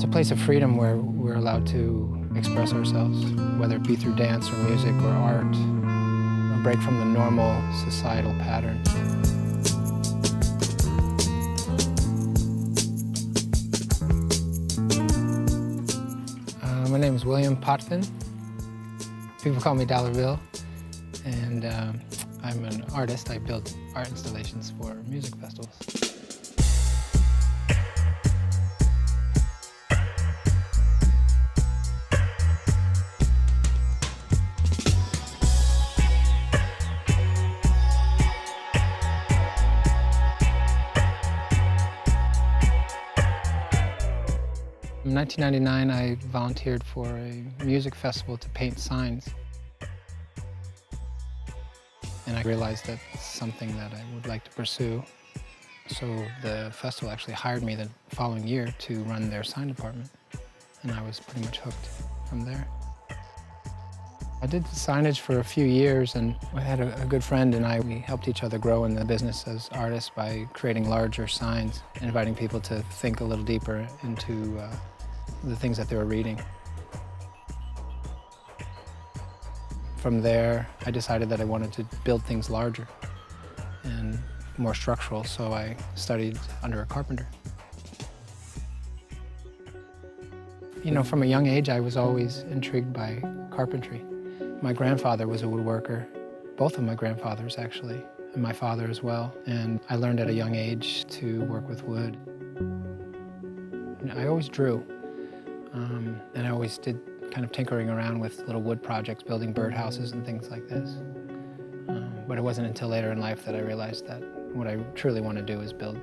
It's a place of freedom where we're allowed to express ourselves, whether it be through dance or music or art, a break from the normal societal patterns. My name is William Potvin. People call me Dollarville, and I'm an artist. I build art installations for music festivals. In 1999, I volunteered for a music festival to paint signs. And I realized that it's something that I would like to pursue. So the festival actually hired me the following year to run their sign department. And I was pretty much hooked from there. I did signage for a few years, and I had a good friend and we helped each other grow in the business as artists by creating larger signs, inviting people to think a little deeper into the things that they were reading. From there, I decided that I wanted to build things larger and more structural, so I studied under a carpenter. You know, from a young age, I was always intrigued by carpentry. My grandfather was a woodworker, both of my grandfathers actually, and my father as well, and I learned at a young age to work with wood. I always drew. And I always did kind of tinkering around with little wood projects, building birdhouses and things like this. But it wasn't until later in life that I realized that what I truly want to do is build.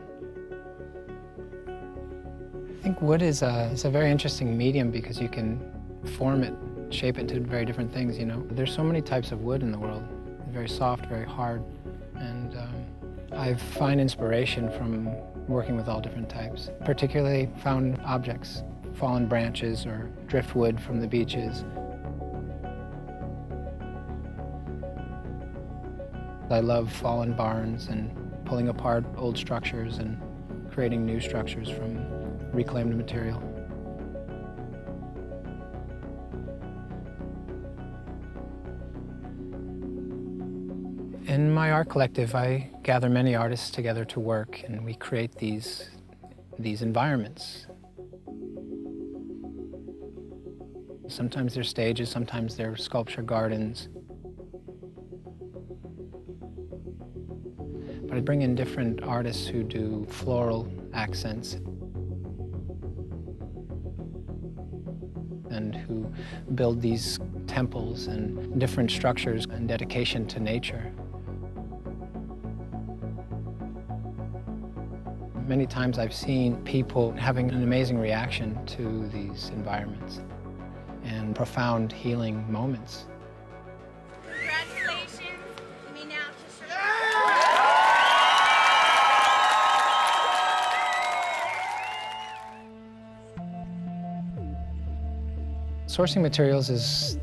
I think wood is a very interesting medium because you can form it, shape it into very different things, you know. There's so many types of wood in the world, very soft, very hard, and I find inspiration from working with all different types, particularly found objects. Fallen branches or driftwood from the beaches. I love fallen barns and pulling apart old structures and creating new structures from reclaimed material. In my art collective, I gather many artists together to work, and we create these environments. Sometimes they're stages, sometimes they're sculpture gardens. But I bring in different artists who do floral accents and who build these temples and different structures and dedication to nature. Many times I've seen people having an amazing reaction to these environments and profound healing moments. Congratulations. You may now kiss your Sourcing materials is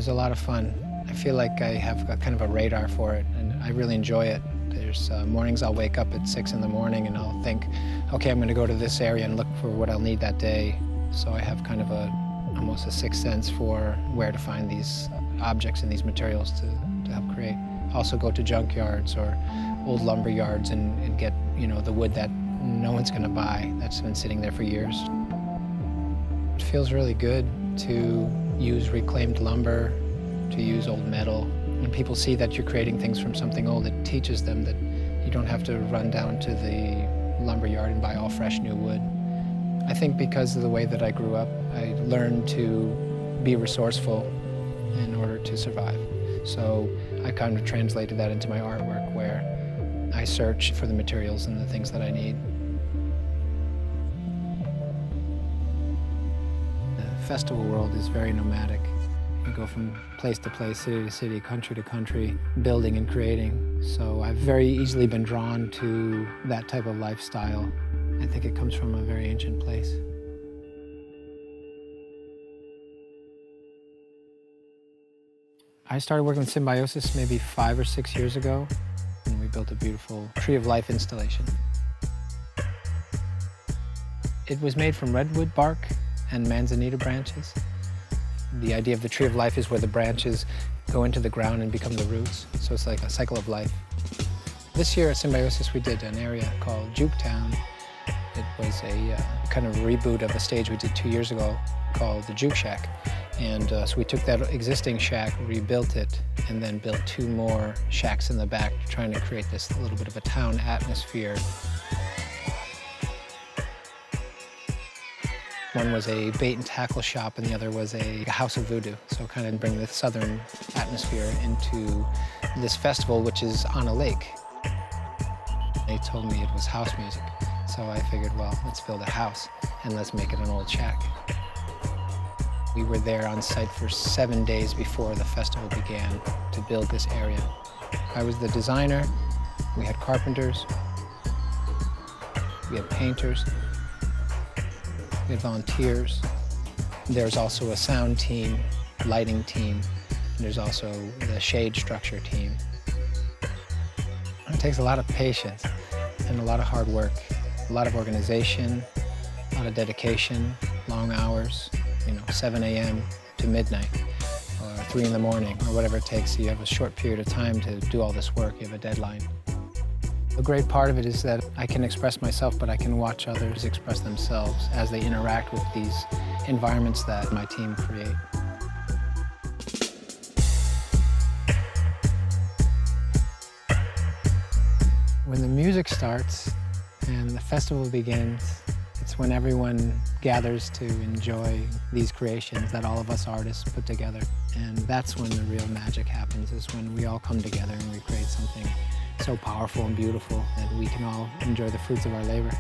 a lot of fun. I feel like I have a kind of a radar for it, and I really enjoy it. There's mornings I'll wake up at 6 in the morning and I'll think, okay, I'm going to go to this area and look for what I'll need that day. So I have kind of almost a sixth sense for where to find these objects and these materials to help create. Also go to junkyards or old lumber yards and get, you know, the wood that no one's going to buy that's been sitting there for years. It feels really good to use reclaimed lumber, to use old metal. When people see that you're creating things from something old, it teaches them that you don't have to run down to the lumber yard and buy all fresh new wood. I think because of the way that I grew up, I learned to be resourceful in order to survive. So I kind of translated that into my artwork, where I search for the materials and the things that I need. The festival world is very nomadic. You go from place to place, city to city, country to country, building and creating. So I've very easily been drawn to that type of lifestyle. I think it comes from a very ancient place. I started working with Symbiosis maybe 5 or 6 years ago, and we built a beautiful Tree of Life installation. It was made from redwood bark and manzanita branches. The idea of the tree of life is where the branches go into the ground and become the roots, so it's like a cycle of life. This year at Symbiosis we did an area called Juketown. It was a kind of reboot of a stage we did 2 years ago called the Juke Shack. And so we took that existing shack, rebuilt it, and then built 2 more shacks in the back, trying to create this little bit of a town atmosphere. One was a bait and tackle shop, and the other was a house of voodoo. So kind of bring the southern atmosphere into this festival, which is on a lake. They told me it was house music. So I figured, well, let's build a house and let's make it an old shack. We were there on site for 7 days before the festival began to build this area. I was the designer, we had carpenters, we had painters, we had volunteers. There's also a sound team, lighting team, and there's also the shade structure team. It takes a lot of patience and a lot of hard work, a lot of organization, a lot of dedication, long hours, 7 a.m. to midnight, or 3 in the morning, or whatever it takes. So you have a short period of time to do all this work. You have a deadline. A great part of it is that I can express myself, but I can watch others express themselves as they interact with these environments that my team create. When the music starts and the festival begins, it's when everyone gathers to enjoy these creations that all of us artists put together. And that's when the real magic happens, is when we all come together and we create something so powerful and beautiful that we can all enjoy the fruits of our labor.